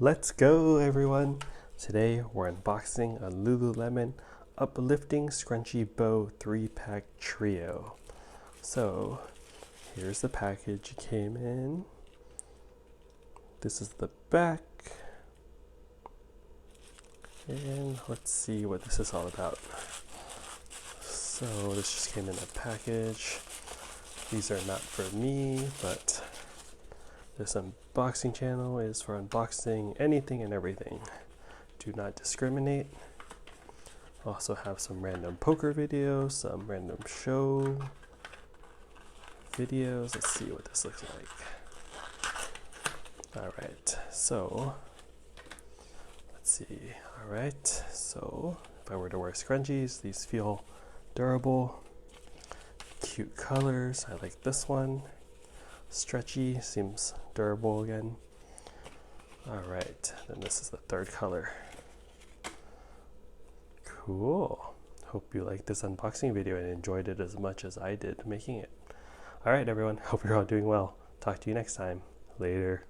Let's go, everyone! Today we're unboxing a Lululemon Uplifting Scrunchie Bow 3-pack trio. So here's the package it came in. This is the back. And let's see what this is all about. So this just came in a package. These are not for me, but this unboxing channel is for unboxing anything and everything. Do not discriminate. Also have some random poker videos, some random show videos. Let's see what this looks like. Alright, so let's see. Alright, so if I were to wear scrunchies, these feel durable. Cute colors. I like this one. Stretchy, seems durable again. Alright, then this is the third color. Cool. Hope you liked this unboxing video and enjoyed it as much as I did making it. Alright everyone, hope you're all doing well. Talk to you next time. Later.